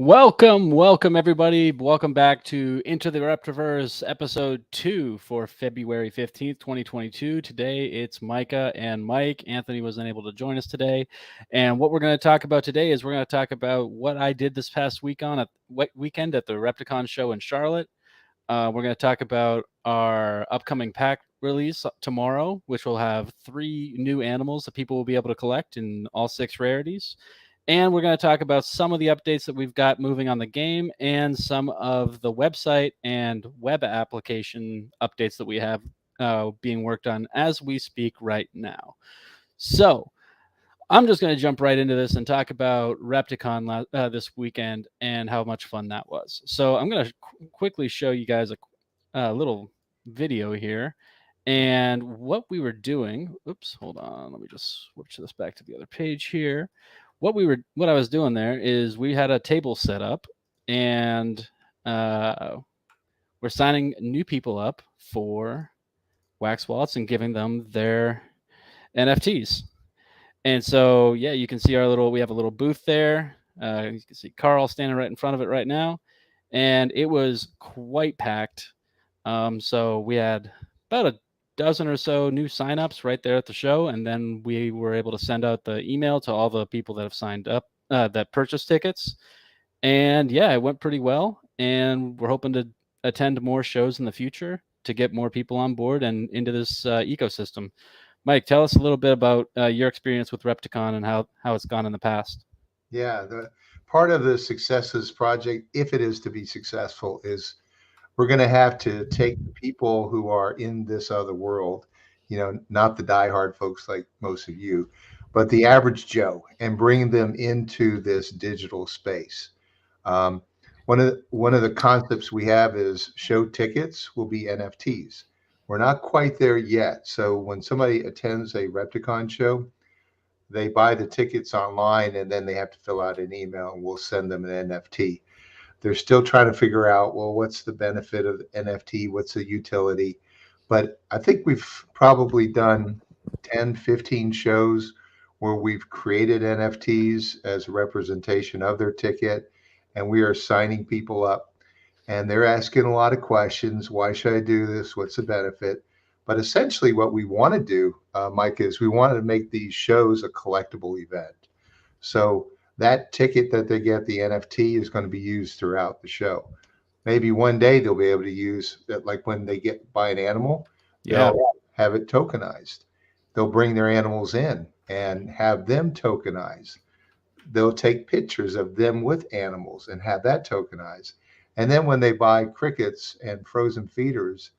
Welcome everybody. Welcome back to Into the Reptiverse episode 2 for February 15th, 2022. Today it's Micah and Mike. Anthony was unable to join us today. And what we're going to talk about today is we're going to talk about what I did this past weekend at the Repticon show in Charlotte. We're going to talk about our upcoming pack release tomorrow, which will have 3 new animals that people will be able to collect in all 6 rarities. And we're going to talk about some of the updates that we've got moving on the game and some of the website and web application updates that we have being worked on as we speak right now. So I'm just going to jump right into this and talk about Repticon this weekend and how much fun that was. So I'm going to quickly show you guys a little video here. And what we were doing, oops, hold on, let me just switch this back to the other page here. What I was doing there is we had a table set up, and we're signing new people up for Wax Wallets and giving them their NFTs. And so, yeah, you can see we have a little booth there. You can see Carl standing right in front of it right now, and it was quite packed. So we had about a dozen or so new signups right there at the show, and then we were able to send out the email to all the people that have signed up that purchased tickets. And yeah, it went pretty well, and we're hoping to attend more shows in the future to get more people on board and into this ecosystem. Mike, tell us a little bit about your experience with Repticon and how it's gone in the past. Yeah, the part of the successes project, if it is to be successful, is we're going to have to take the people who are in this other world, not the diehard folks like most of you, but the average Joe, and bring them into this digital space. Um, one of the concepts we have is show tickets will be NFTs. We're not quite there yet. So when somebody attends a Repticon show, they buy the tickets online and then they have to fill out an email and we'll send them an NFT. They're still trying to figure out, well, what's the benefit of NFT? What's the utility? But I think we've probably done 10, 15 shows where we've created NFTs as a representation of their ticket, and we are signing people up. And they're asking a lot of questions. Why should I do this? What's the benefit? But essentially, what we want to do, Mike, is we wanted to make these shows a collectible event. So that ticket that they get, the NFT, is going to be used throughout the show. Maybe one day they'll be able to use it, like when they buy an animal, Yeah. they'll have it tokenized. They'll bring their animals in and have them tokenized. They'll take pictures of them with animals and have that tokenized. And then when they buy crickets and frozen feeders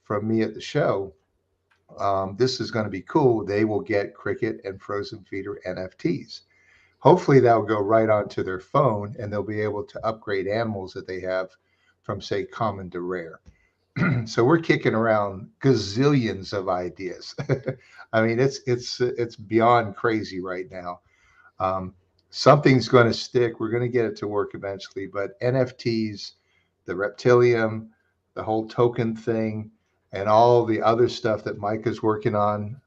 from me at the show, this is going to be cool. They will get cricket and frozen feeder NFTs. Hopefully that will go right onto their phone and they'll be able to upgrade animals that they have from, say, common to rare. So we're kicking around gazillions of ideas. I mean, it's beyond crazy right now. Something's going to stick. We're going to get it to work eventually. But NFTs, the reptilium, the whole token thing, and all the other stuff that Mike is working on,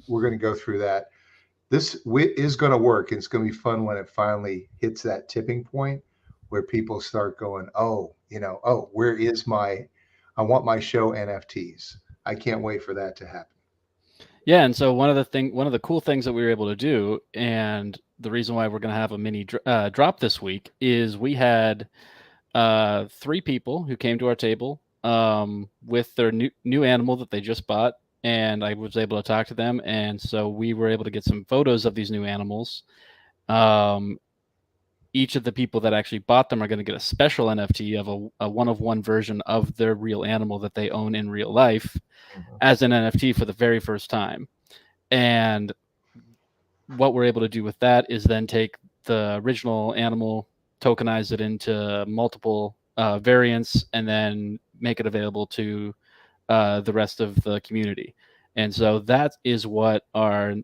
we're going to go through that. This is going to work. It's going to be fun when it finally hits that tipping point where people start going, oh, where is I want my show NFTs. I can't wait for that to happen. Yeah, and so one of the cool things that we were able to do, and the reason why we're going to have a mini drop this week, is we had 3 people who came to our table with their new animal that they just bought, and I was able to talk to them, and so we were able to get some photos of these new animals. Each of the people that actually bought them are going to get a special NFT of a one-of-one version of their real animal that they own in real life as an NFT for the very first time. And what we're able to do with that is then take the original animal, tokenize it into multiple variants, and then make it available to the rest of the community. And so that is what our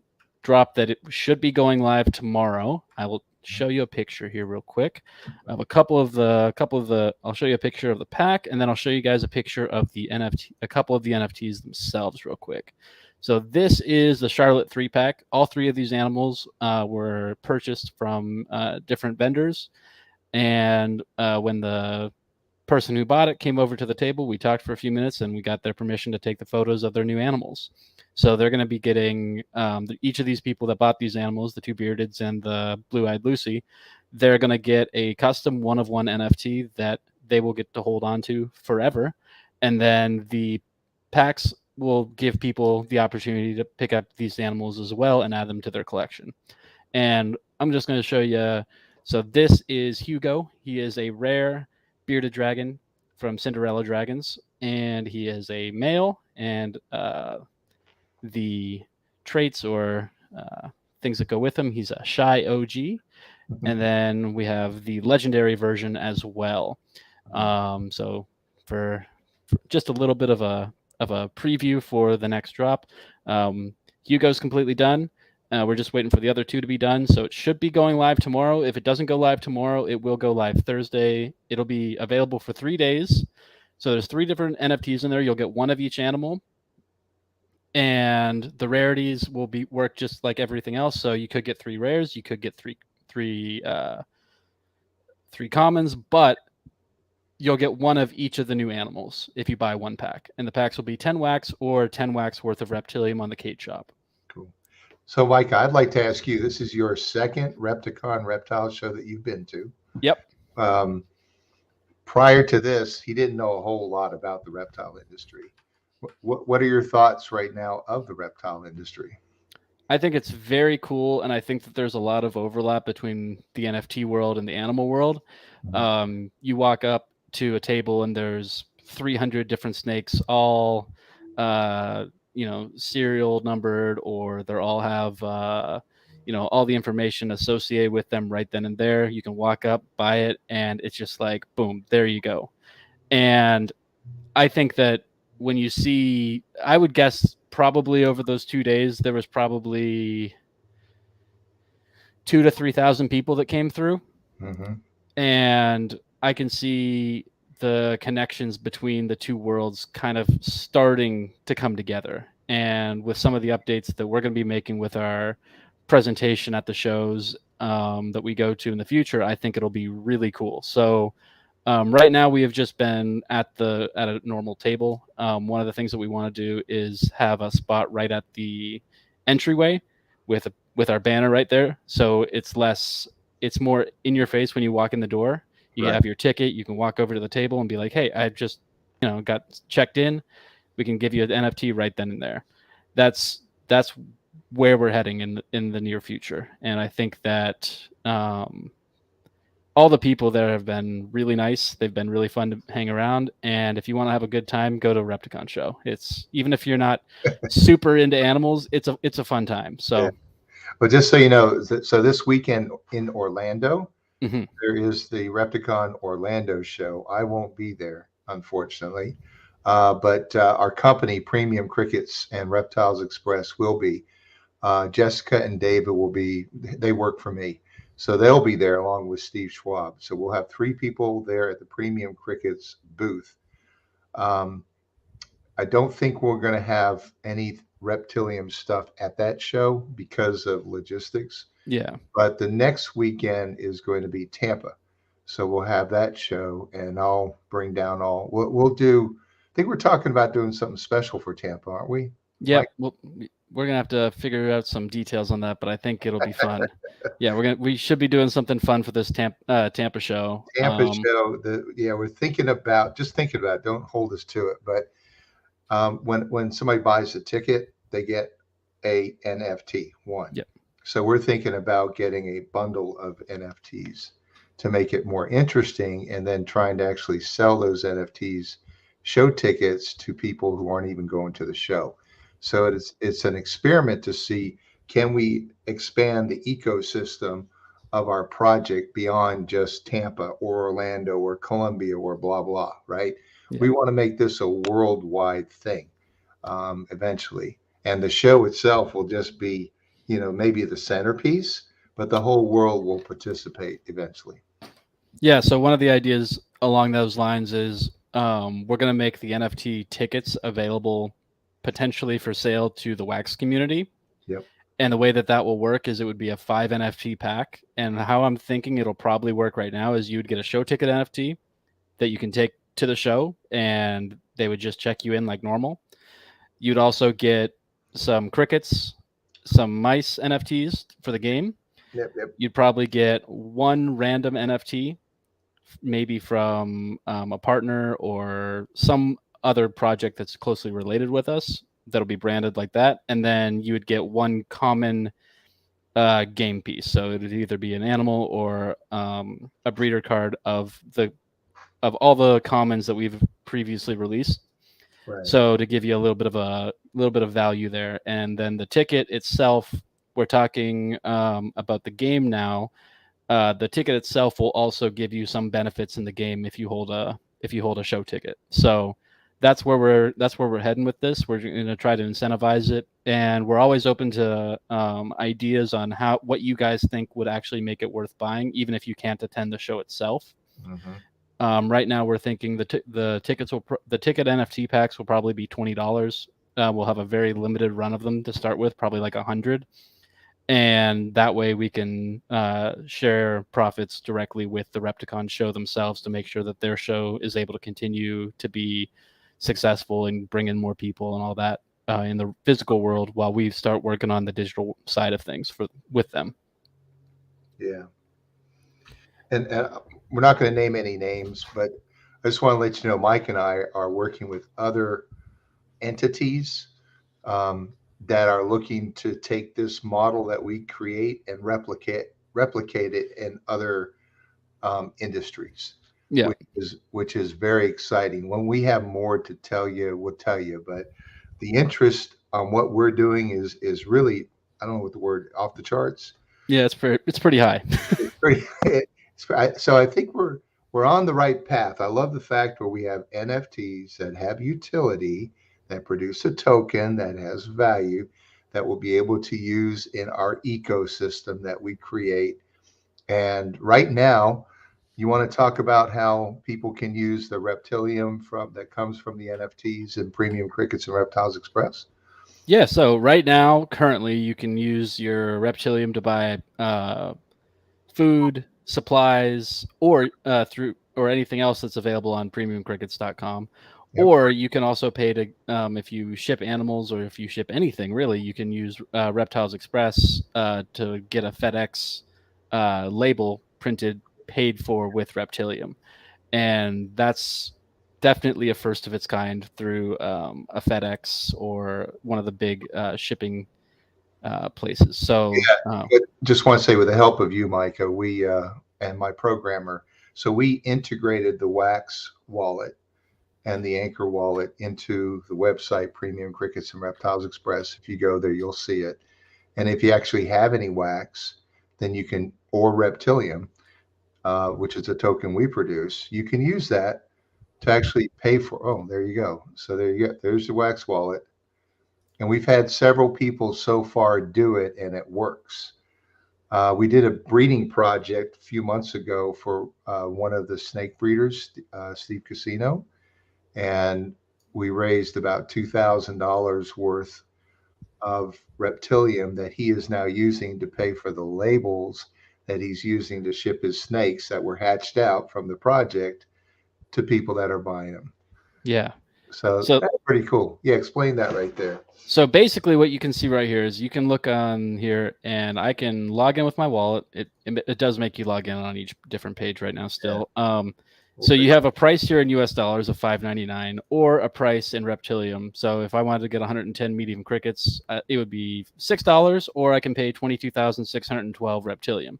drop that it should be going live tomorrow. I will show you a picture here real quick of a couple of the I'll show you a picture of the pack, and then I'll show you guys a picture of the NFT, a couple of the NFTs themselves real quick. So this is the Charlotte 3-pack. All 3 of these animals were purchased from different vendors. And when the person who bought it came over to the table, we talked for a few minutes, and we got their permission to take the photos of their new animals. So they're going to be getting each of these people that bought these animals, the two beardeds and the blue-eyed Lucy, they're going to get a custom one-of-one NFT that they will get to hold on to forever. And then the packs will give people the opportunity to pick up these animals as well and add them to their collection. And I'm just going to show you. So this is Hugo. He is a rare bearded dragon from Cinderella Dragons, and he is a male. And the traits or things that go with him, he's a shy OG. And then we have the legendary version as well. So for just a little bit of a preview for the next drop, Hugo's completely done. We're just waiting for the other two to be done. So it should be going live tomorrow. If it doesn't go live tomorrow, it will go live Thursday. It'll be available for 3 days. So there's 3 different NFTs in there. You'll get one of each animal. And the rarities will be work just like everything else. So you could get 3 rares, you could get three commons, but you'll get one of each of the new animals if you buy one pack. And the packs will be 10 wax or 10 wax worth of Reptilium on the Kate shop. Cool. So, Mike, I'd like to ask you, this is your second Repticon reptile show that you've been to. Yep. Prior to this, he didn't know a whole lot about the reptile industry. What are your thoughts right now of the reptile industry? I think it's very cool, and I think that there's a lot of overlap between the NFT world and the animal world. You walk up to a table and there's 300 different snakes, all serial numbered, or they all have all the information associated with them right then and there. You can walk up, buy it, and it's just like boom, there you go. And I think that when you see, I would guess probably over those 2 days there was probably 2,000 to 3,000 people that came through. And I can see the connections between the two worlds kind of starting to come together. And with some of the updates that we're going to be making with our presentation at the shows that we go to in the future, I think it'll be really cool. So right now we have just been at a normal table. One of the things that we want to do is have a spot right at the entryway with our banner right there. So it's more in your face when you walk in the door. You have your ticket. You can walk over to the table and be like, "Hey, I just got checked in. We can give you an NFT right then and there." That's where we're heading in the near future, and I think that all the people there have been really nice. They've been really fun to hang around, and if you want to have a good time, go to a Repticon show. It's, even if you're not super into animals, it's a fun time. So. Yeah. Well, just so you know, so this weekend in Orlando, there is the Repticon Orlando show. I won't be there, unfortunately, but our company, Premium Crickets and Reptiles Express, will be. Jessica and David will be. They work for me, so they'll be there along with Steve Schwab. So we'll have 3 people there at the Premium Crickets booth. I don't think we're going to have any reptilium stuff at that show because of logistics. Yeah. But the next weekend is going to be Tampa. So we'll have that show, and I'll bring down we'll do. I think we're talking about doing something special for Tampa, aren't we? Yeah. Mike? Well, we're going to have to figure out some details on that, but I think it'll be fun. Yeah. We should be doing something fun for this Tampa show. Tampa show. We're thinking about, don't hold us to it, but when somebody buys a ticket, they get a NFT one. Yep. So we're thinking about getting a bundle of NFTs to make it more interesting, and then trying to actually sell those NFTs, show tickets to people who aren't even going to the show. So it's an experiment to see, can we expand the ecosystem of our project beyond just Tampa or Orlando or Columbia or blah, blah, right? Yeah. We want to make this a worldwide thing eventually. And the show itself will just be, maybe the centerpiece, but the whole world will participate eventually. Yeah. So one of the ideas along those lines is we're going to make the NFT tickets available potentially for sale to the wax community. Yep. And the way that that will work is it would be a 5 NFT pack. And how I'm thinking it'll probably work right now is you would get a show ticket NFT that you can take to the show, and they would just check you in like normal. You'd also get some crickets, some mice NFTs for the game. Yep, yep. You'd probably get one random NFT, maybe from a partner or some other project that's closely related with us that'll be branded like that. And then you would get one common game piece. So it would either be an animal or a breeder card of all the commons that we've previously released. Right. So to give you a little bit of value there, and then the ticket itself, we're talking about the game now. The ticket itself will also give you some benefits in the game if you hold a show ticket. So that's where we're heading with this. We're going to try to incentivize it, and we're always open to ideas on what you guys think would actually make it worth buying, even if you can't attend the show itself. Mm-hmm. Right now, we're thinking the ticket NFT packs will probably be $20. We'll have a very limited run of them to start with, probably like 100, and that way we can share profits directly with the Repticon show themselves to make sure that their show is able to continue to be successful and bring in more people and all that in the physical world, while we start working on the digital side of things with them. Yeah. And we're not going to name any names, but I just want to let you know, Mike and I are working with other entities that are looking to take this model that we create and replicate it in other industries, Yeah. which is very exciting. When we have more to tell you, we'll tell you. But the interest on what we're doing is really, I don't know what the word, off the charts. Yeah, it's pretty high. It's pretty. So I think we're on the right path. I love the fact where we have NFTs that have utility, that produce a token that has value, that we'll be able to use in our ecosystem that we create. And right now, you want to talk about how people can use the reptilium from that comes from the NFTs and Premium Crickets and Reptiles Express? Yeah, so right now, currently, you can use your Reptilium to buy food, supplies, or through or anything else that's available on premiumcrickets.com. Yep. Or you can also pay to if you ship animals or if you ship anything really, you can use Reptiles Express to get a FedEx label printed, paid for with Reptilium, and that's definitely a first of its kind through a FedEx or one of the big shipping places. So But just want to say, with the help of you, Micah, we and my programmer, so we integrated the Wax wallet and the Anchor wallet into the website Premium Crickets and Reptiles Express. If you go there, you'll see it. And if you actually have any wax, then you can, or Reptilium, which is a token we produce, you can use that to actually pay for. Oh, there you go. So there you go. There's the Wax wallet. And we've had several people so far do it, and it works. We did a breeding project a few months ago for one of the snake breeders, Steve Casino, and we raised about $2,000 worth of reptilium that he is now using to pay for the labels that he's using to ship his snakes that were hatched out from the project to people that are buying them. yeah. So So that's pretty cool. Yeah, explain that right there. So basically, what you can see right here is you can look on here, and I can log in with my wallet. It does make you log in on each different page right now still. So you have a price here in US dollars of $5.99, or a price in Reptilium. So if I wanted to get 110 medium crickets, it would be $6, or I can pay 22,612 Reptilium.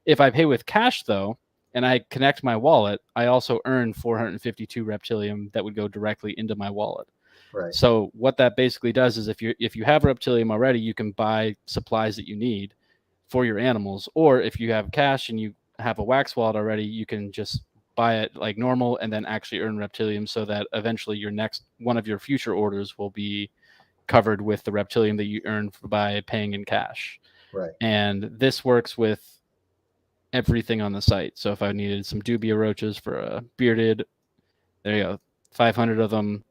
If I pay with cash though, and I connect my wallet, I also earn 452 Reptilium that would go directly into my wallet. Right. So what that basically does is if you have Reptilium already, you can buy supplies that you need for your animals, or if you have cash and you have a wax wallet already, you can just buy it like normal and then actually earn Reptilium, so that eventually your next one of your future orders will be covered with the Reptilium that you earn by paying in cash. Right. And this works with everything on the site. So if I needed some dubia roaches for a bearded, there you go, 500 of them,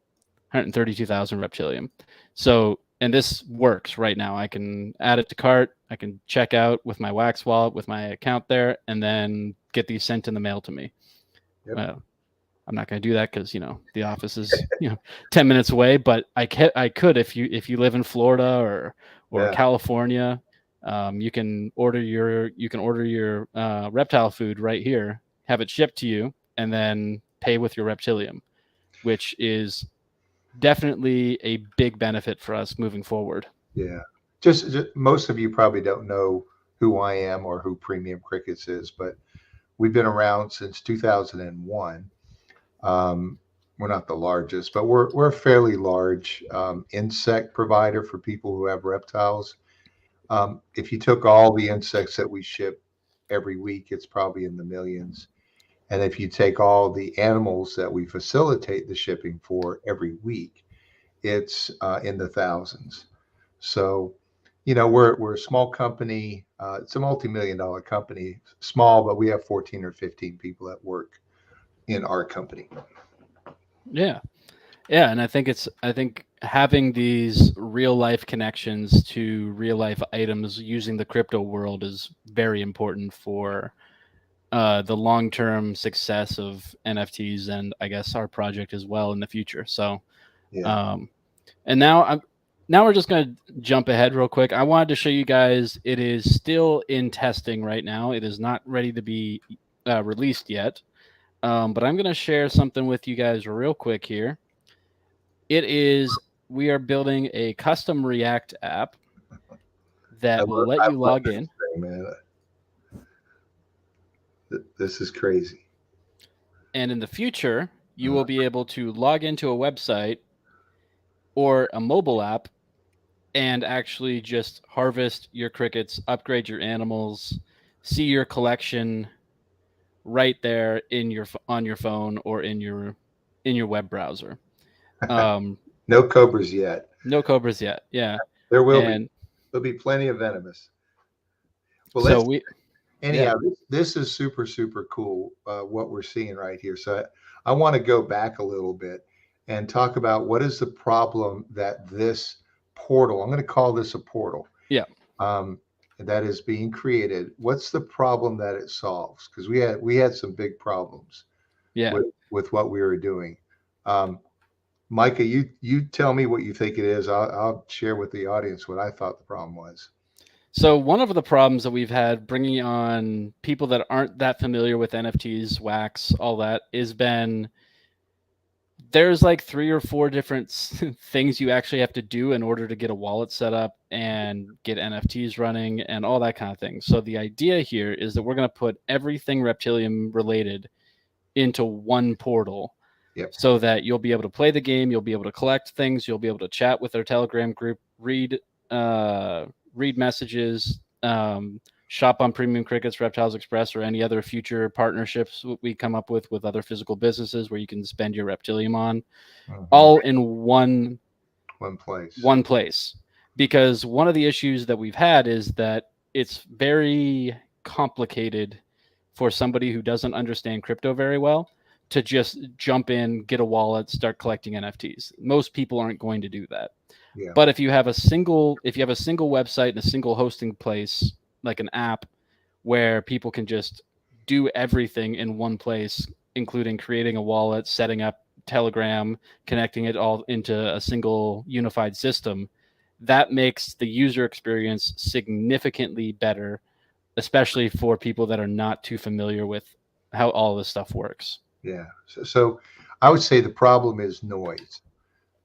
132,000 Reptilium. So and this works right now. I can add it to cart. I can check out with my Wax wallet with my account there, and then get these sent in the mail to me. Yep. Uh, I'm not going to do that because the office is 10 minutes away. But I could if you live in Florida or Yeah. California, you can order your reptile food right here, have it shipped to you, and then pay with your Reptilium, which is definitely a big benefit for us moving forward. Yeah. Just most of you probably don't know who I am or who Premium Crickets is, but we've been around since 2001. Um, we're not the largest, but we're a fairly large insect provider for people who have reptiles. If you took all the insects that we ship every week, it's probably in the millions. And if you take all the animals that we facilitate the shipping for every week, it's in the thousands. So, we're a small company. It's a multi-million dollar company, small, but we have 14 or 15 people that work in our company. Yeah. Yeah, and I think having these real life connections to real life items using the crypto world is very important for the long term success of NFTs, and I guess our project as well in the future. So, Yeah. um, and now we're just gonna jump ahead real quick. I wanted to show you guys it is still in testing right now. It is not ready to be released yet, but I'm gonna share something with you guys real quick here. It is We are building a custom React app that will let I you love log this in, thing, man. This is crazy. and in the future, you will be able to log into a website or a mobile app and actually just harvest your crickets, upgrade your animals, see your collection right there on your phone or in your web browser. Um, No cobras yet. no cobras yet, yeah, There will be. and There'll be plenty of venomous. Well, so let's we yeah anyhow. This is super super cool. What we're seeing right here. So I want to go back a little bit and talk about what is the problem that this portal. I'm going to call this a portal. yeah Um, that is being created. What's the problem that it solves? Because we had some big problems yeah. with what we were doing. Um, Micah, you tell me what you think it is. I'll share with the audience what I thought the problem was. So one of the problems that we've had bringing on people that aren't that familiar with NFTs, wax, all that, is been there's like 3 or 4 different things you actually have to do in order to get a wallet set up and get NFTs running and all that kind of thing. So the idea here is that we're going to put everything Reptilium related into one portal Yep. so that you'll be able to play the game, you'll be able to collect things, you'll be able to chat with our Telegram group, read messages, shop on Premium Crickets, Reptiles Express, or any other future partnerships we come up with other physical businesses where you can spend your Reptilium on, Mhm. all in One place. one place. Because one of the issues that we've had is that it's very complicated for somebody who doesn't understand crypto very well to just jump in, get a wallet, start collecting NFTs. Most people aren't going to do that. Yeah. But if you have a single website and a single hosting place, like an app where people can just do everything in one place, including creating a wallet, setting up Telegram, connecting it all into a single unified system, that makes the user experience significantly better, especially for people that are not too familiar with how all this stuff works. Yeah. So I would say the problem is noise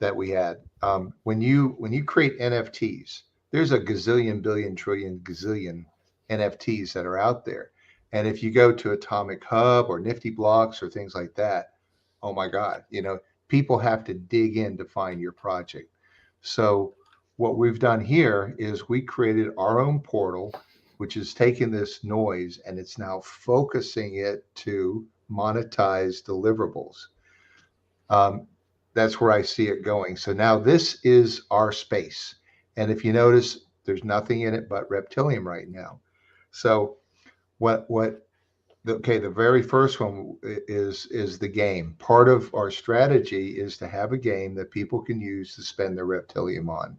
that we had. When you create NFTs, there's a gazillion, billion, trillion, gazillion NFTs that are out there. And if you go to Atomic Hub or Nifty Blocks or things like that, oh my God, people have to dig in to find your project. So what we've done here is we created our own portal, which is taking this noise and it's now focusing it to monetize deliverables. Um, that's where I see it going. So now this is our space. And if you notice, there's nothing in it but Reptilium right now. So the very first one is the game. Part of our strategy is to have a game that people can use to spend their Reptilium on.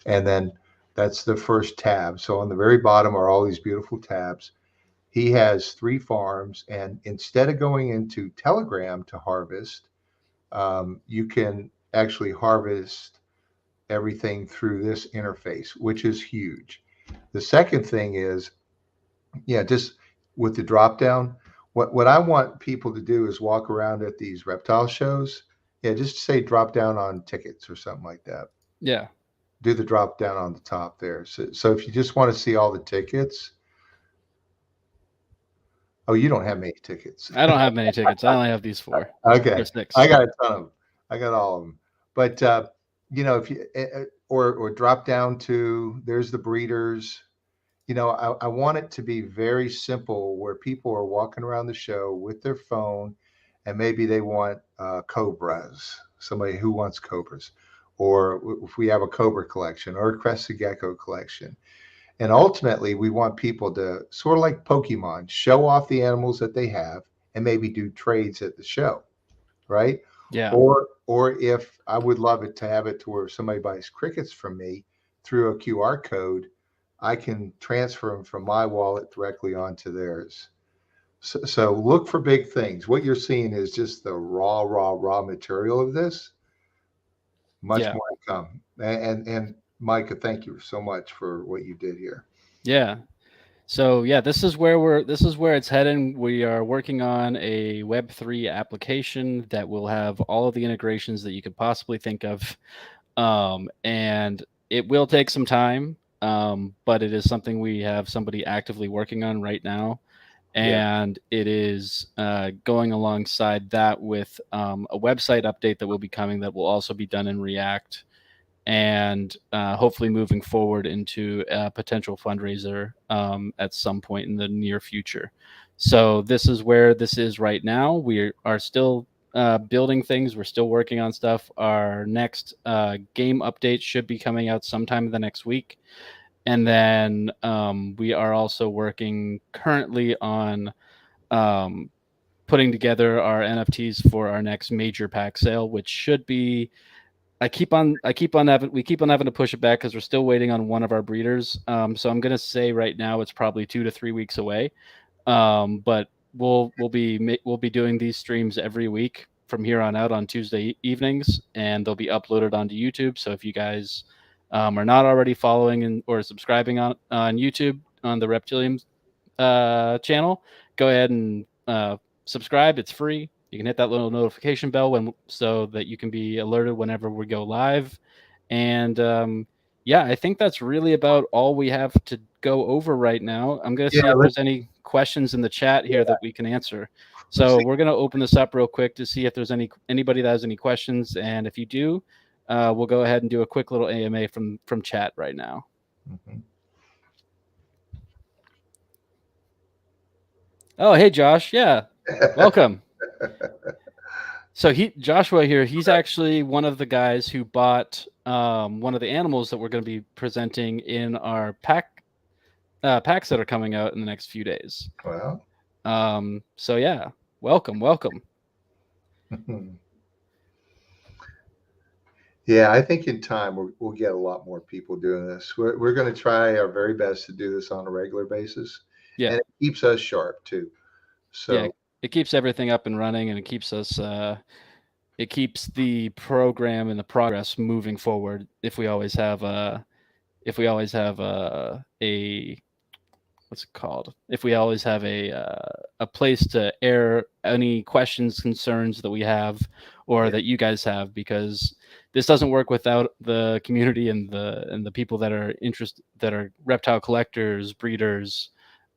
And then that's the first tab. So on the very bottom are all these beautiful tabs. He has 3 farms, and instead of going into Telegram to harvest, you can actually harvest everything through this interface, which is huge. The second thing is, yeah, just with the drop down, what I want people to do is walk around at these reptile shows. Yeah, just say drop down on tickets or something like that. Yeah. Do the drop down on the top there. So if you just want to see all the tickets, oh, you don't have many tickets. I don't have many tickets. I only have these 4 or Okay, 6. I got a ton of them. I got all of them. But if you or drop down to there's the breeders. I want it to be very simple where people are walking around the show with their phone, and maybe they want cobras. Somebody who wants cobras, or if we have a cobra collection or a crested gecko collection. And ultimately, we want people to sort of like Pokemon, show off the animals that they have and maybe do trades at the show, right? Yeah. Or if I would love it to have it to where somebody buys crickets from me through a QR code, I can transfer them from my wallet directly onto theirs. So look for big things. What you're seeing is just the raw material of this. Much Yeah. more to come. And Micah, thank you so much for what you did here. Yeah. So yeah, this is where it's heading. We are working on a Web3 application that will have all of the integrations that you could possibly think of. And it will take some time, but it is something we have somebody actively working on right now. Yeah, And it is going alongside that with a website update that will be coming that will also be done in React, and hopefully moving forward into a potential fundraiser at some point in the near future. So this is where this is right now. We are still building things. We're still working on stuff. Our next game update should be coming out sometime in the next week. And then we are also working currently on um, putting together our NFTs for our next major pack sale, which should be. We keep on having to push it back because we're still waiting on one of our breeders. So I'm gonna say right now it's probably 2 to 3 weeks away. But we'll be doing these streams every week from here on out on Tuesday evenings, and they'll be uploaded onto YouTube. So if you guys are not already following or subscribing on YouTube on the Reptilium channel, go ahead and subscribe. It's free. You can hit that little notification bell so that you can be alerted whenever we go live. And yeah, I think that's really about all we have to go over right now. I'm going to yeah. see if Let's there's any questions in the chat here yeah. that we can answer. Let's So see. we're going to open this up real quick to see if there's anybody that has any questions. And if you do, we'll go ahead and do a quick little AMA from chat right now. Mhm. Oh, hey Josh. Yeah, welcome. So Joshua here, he's actually one of the guys who bought one of the animals that we're going to be presenting in our packs that are coming out in the next few days. Well, So yeah, welcome. yeah, I think in time we'll get a lot more people doing this. We're going to try our very best to do this on a regular basis, Yeah, and it keeps us sharp too. yeah. So It keeps everything up and running, and it keeps us. It keeps the program and the progress moving forward. If we always have a what's it called? If we always have a place to air any questions, concerns that we have, or yeah, that you guys have, because this doesn't work without the community and the people that are reptile collectors, breeders,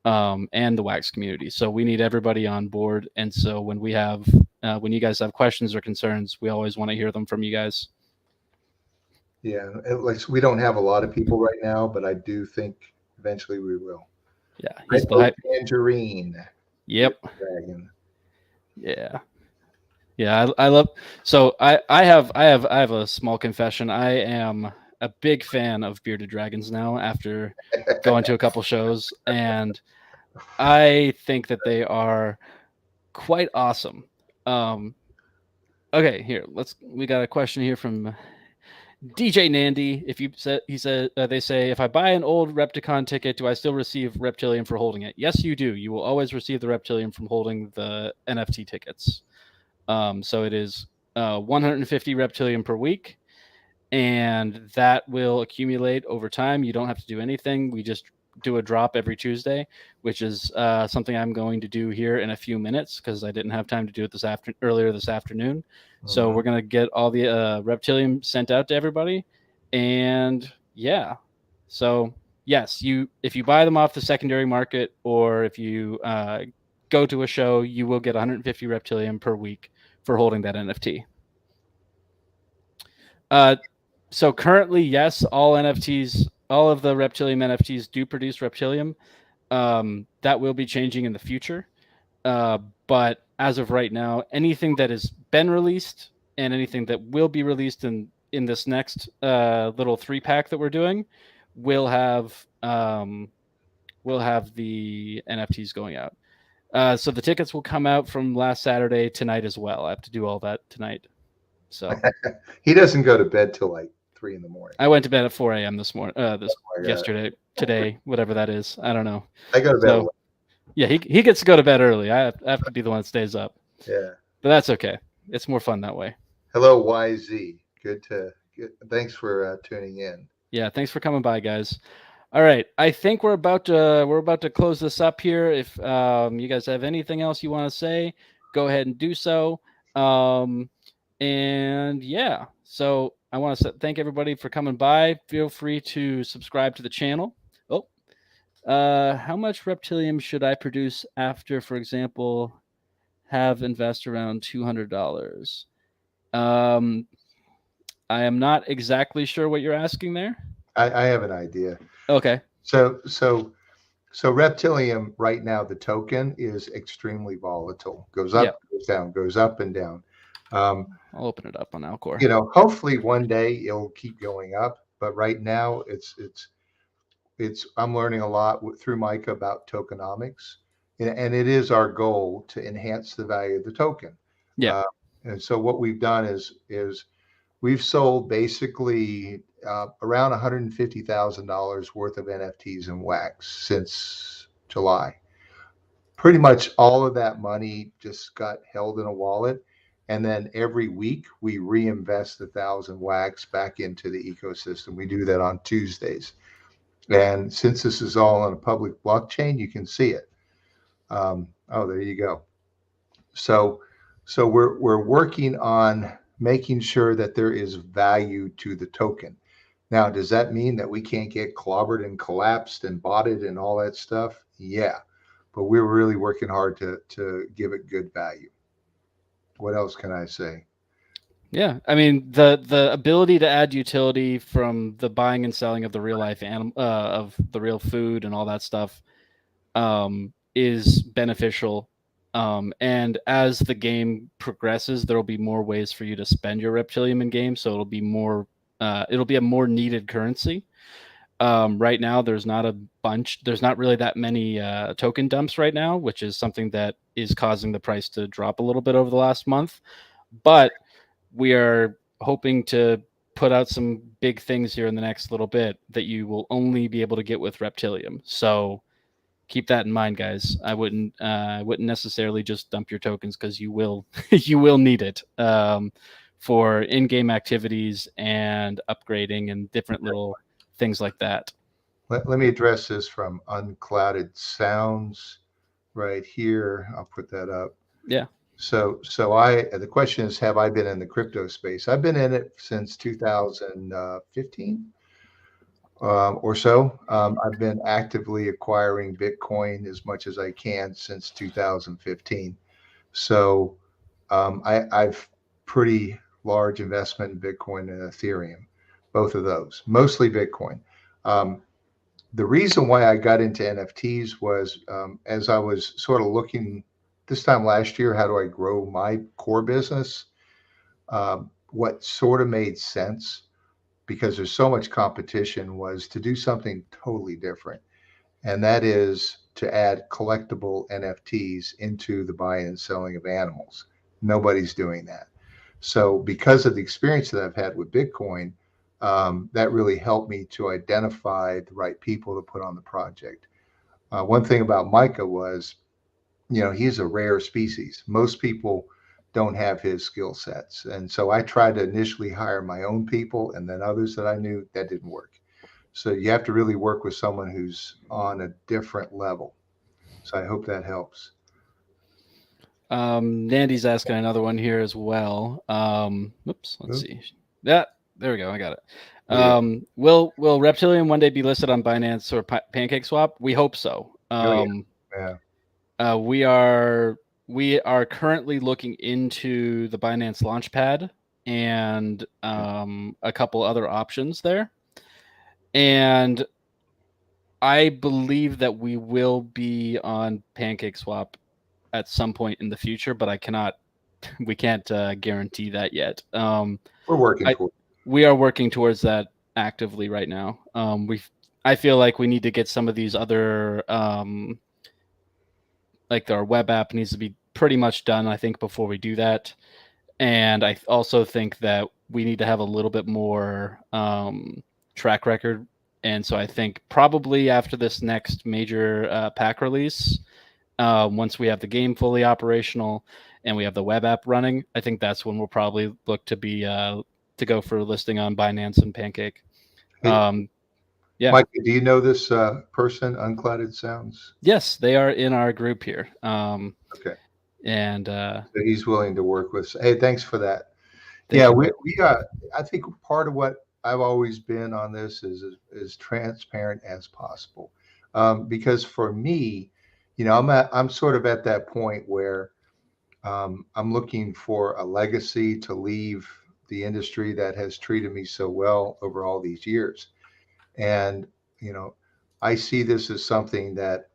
and the wax community. So we need everybody on board. And so when you guys have questions or concerns, we always want to hear them from you guys. yeah. Like we don't have a lot of people right now, but I do think eventually we will. Yeah, he's the Rainbow hype. Tangerine, Yep. Bearded Dragon. Yeah. Yeah, I love. So I have a small confession. I am a big fan of bearded dragons now after going to a couple shows, and I think that they are quite awesome. Um, okay, here we got a question here from DJ Nandy, if you said he said they say if I buy an old Repticon ticket, do I still receive Reptilium for holding it? Yes, you do. You will always receive the Reptilium from holding the NFT tickets. So it is 150 Reptilium per week, and that will accumulate over time. You don't have to do anything. We just do a drop every Tuesday, which is something I'm going to do here in a few minutes because I didn't have time to do it earlier this afternoon. So Mhm. we're gonna get all the Reptilium sent out to everybody, and yeah. So yes, you if you buy them off the secondary market or if you go to a show, you will get 150 Reptilium per week for holding that NFT. Uh, so currently, yes, all NFTs, all of the Reptilium NFTs do produce Reptilium. That will be changing in the future. Uh, but as of right now, anything that has been released and anything that will be released in this next little 3-pack that we're doing will have the NFTs going out. So the tickets will come out from last Saturday tonight as well. I have to do all that tonight. So He doesn't go to bed till like 3 in the morning. I went to bed at 4 a.m. this morning. This Oh my God. yesterday, today, whatever that is. I don't know. I go to bed So late. yeah, he gets to go to bed early. I have to be the one that stays up, Yeah. but that's okay. It's more fun that way. Hello, YZ. Good. Thanks for tuning in. Yeah, thanks for coming by, guys. All right, I think we're about to close this up here. If you guys have anything else you want to say, go ahead and do so. Um, and yeah, so I want to thank everybody for coming by. Feel free to subscribe to the channel. Oh, how much reptilium should I produce after, for example, have invest around $200? Um, I am not exactly sure what you're asking there. I have an idea. Okay. So, so, so Reptilium right now, the token is extremely volatile. Goes Yeah, up, goes down, goes up and down. Um, I'll open it up on Alcor. hopefully one day it'll keep going up, but right now it's I'm learning a lot through Micah about tokenomics, and it is our goal to enhance the value of the token. Yeah, Uh, and so what we've done is we've sold basically around $150,000 worth of NFTs and wax since July. Pretty much all of that money just got held in a wallet. And then every week we reinvest 1,000 wax back into the ecosystem. We do that on Tuesdays. And since this is all on a public blockchain, you can see it. Oh, there you go. So, so we're working on making sure that there is value to the token. Now, does that mean that we can't get clobbered and collapsed and botted and all that stuff? Yeah, but we're really working hard to give it good value. What else can I say? yeah. I mean, the ability to add utility from the buying and selling of the real life animal of the real food and all that stuff is beneficial. And as the game progresses, there will be more ways for you to spend your reptilium in game. So it'll be a more needed currency. Right now, there's not really that many token dumps right now, which is something that is causing the price to drop a little bit over the last month. But we are hoping to put out some big things here in the next little bit that you will only be able to get with reptilium. So keep that in mind, guys. I wouldn't necessarily just dump your tokens because you will you will need it for in-game activities and upgrading and different little things like that. Let me address this from Unclouded Sounds right here. I'll put that up. Yeah, The question is, have I been in the crypto space? I've been in it since 2015 or so. I've been actively acquiring Bitcoin as much as I can since 2015. So I've pretty large investment in Bitcoin and Ethereum, both of those, mostly Bitcoin. Um, the reason why I got into NFTs was as I was sort of looking this time last year, how do I grow my core business? What sort of made sense because there's so much competition was to do something totally different. And that is to add collectible NFTs into the buying and selling of animals. Nobody's doing that. So, because of the experience that I've had with Bitcoin, that really helped me to identify the right people to put on the project. One thing about Micah was, he's a rare species. Most people don't have his skill sets. And so I tried to initially hire my own people, and then others that I knew that didn't work. So you have to really work with someone who's on a different level. So I hope that helps. Nandy's asking another one here as well. Oops, let's see. Yeah, there we go. I got it. Yeah. Will Reptilian one day be listed on Binance or Pancake Swap? We hope so. Oh yeah. Yeah. We are currently looking into the Binance Launchpad and a couple other options there. And I believe that we will be on Pancake Swap at some point in the future, but we can't guarantee that yet. We're working toward. We are working towards that actively right now. I feel like we need to get some of these other, like our web app needs to be pretty much done, I think, before we do that. And I also think that we need to have a little bit more track record. And so I think probably after this next major pack release, once we have the game fully operational and we have the web app running, I think that's when we'll probably look to be to go for listing on Binance and Pancake. Hey, Yeah. Mike, do you know this person, Unclouded Sounds? Yes, they are in our group here. Okay. And so he's willing to work with. Hey, thanks for that. Thank Yeah, you. we I think part of what I've always been on this is transparent as possible, because for me, I'm sort of at that point where I'm looking for a legacy to leave the industry that has treated me so well over all these years, and I see this as something that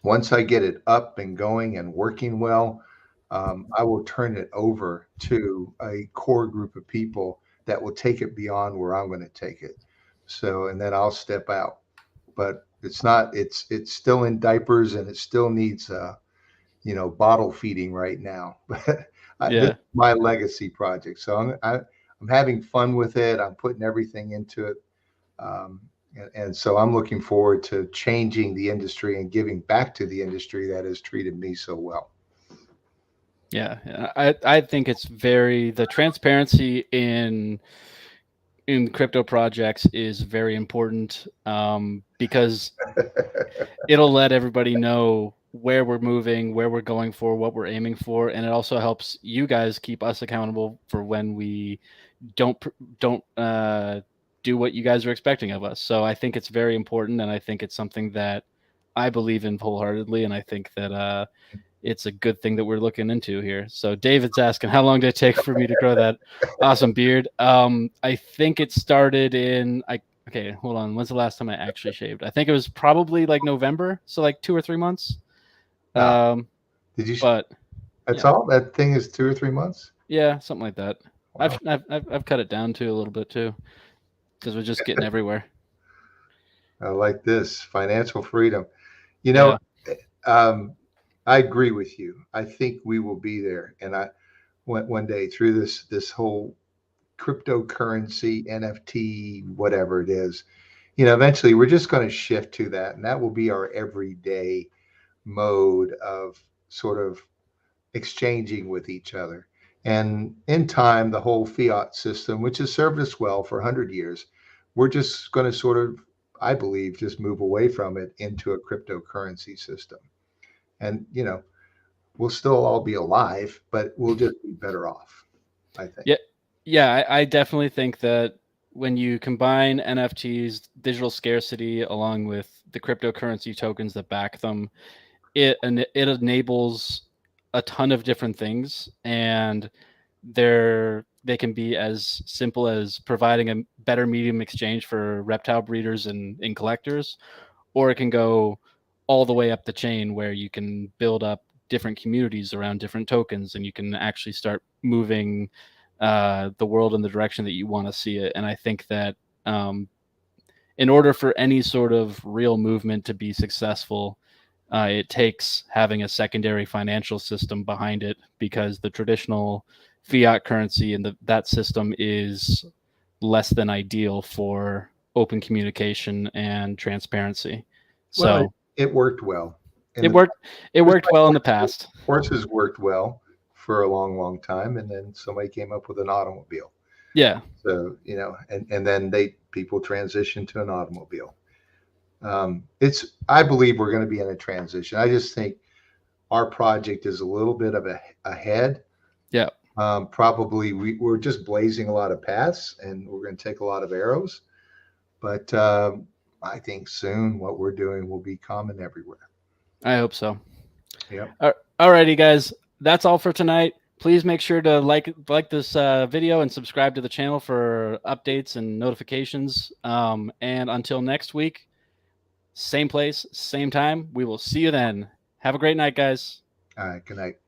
once I get it up and going and working well, I will turn it over to a core group of people that will take it beyond where I'm going to take it. So, and then I'll step out. But it's not. It's still in diapers and it still needs, bottle feeding right now. But this Yeah. is my legacy project. So I'm having fun with it. I'm putting everything into it. Um, and so I'm looking forward to changing the industry and giving back to the industry that has treated me so well. Yeah, I think it's the transparency in crypto projects is very important, because it'll let everybody know where we're moving, where we're going for, what we're aiming for, and it also helps you guys keep us accountable for when we don't do what you guys are expecting of us. So I think it's very important, and I think it's something that I believe in wholeheartedly, and I think that it's a good thing that we're looking into here. So David's asking, how long did it take for me to grow that awesome beard? I think it started okay, hold on. When's the last time I actually shaved? I think it was probably like November, so like 2 or 3 months. Wow. Did you? But That's yeah. all. That thing is 2 or 3 months. Yeah, something like that. Wow. I've cut it down too a little bit too, because we're just getting everywhere. I like this financial freedom. You know, Yeah. I agree with you. I think we will be there, and I one day through this whole cryptocurrency, NFT, whatever it is, eventually we're just going to shift to that, and that will be our everyday mode of sort of exchanging with each other. And in time, the whole fiat system, which has served us well for 100 years, we're just going to sort of, I believe, just move away from it into a cryptocurrency system. And, we'll still all be alive, but we'll just be better off, I think. Yeah. Yeah, I definitely think that when you combine NFTs, digital scarcity, along with the cryptocurrency tokens that back them, it enables a ton of different things, and they can be as simple as providing a better medium exchange for reptile breeders and collectors, or it can go all the way up the chain where you can build up different communities around different tokens, and you can actually start moving the world in the direction that you want to see it. And I think that in order for any sort of real movement to be successful, it takes having a secondary financial system behind it, because the traditional fiat currency and that system is less than ideal for open communication and transparency. Well, So it worked well. And it worked. It worked well in the past. Horses worked well for a long, long time, and then somebody came up with an automobile. Yeah. So, you know, and then people transitioned to an automobile. I believe we're going to be in a transition. I just think our project is a little bit of ahead. Yeah. Probably we're just blazing a lot of paths, and we're going to take a lot of arrows. But I think soon what we're doing will be common everywhere. I hope so. Yep. Alrighty, guys. That's all for tonight. Please make sure to like this video and subscribe to the channel for updates and notifications. And until next week, same place, same time. We will see you then. Have a great night, guys. All right. Good night.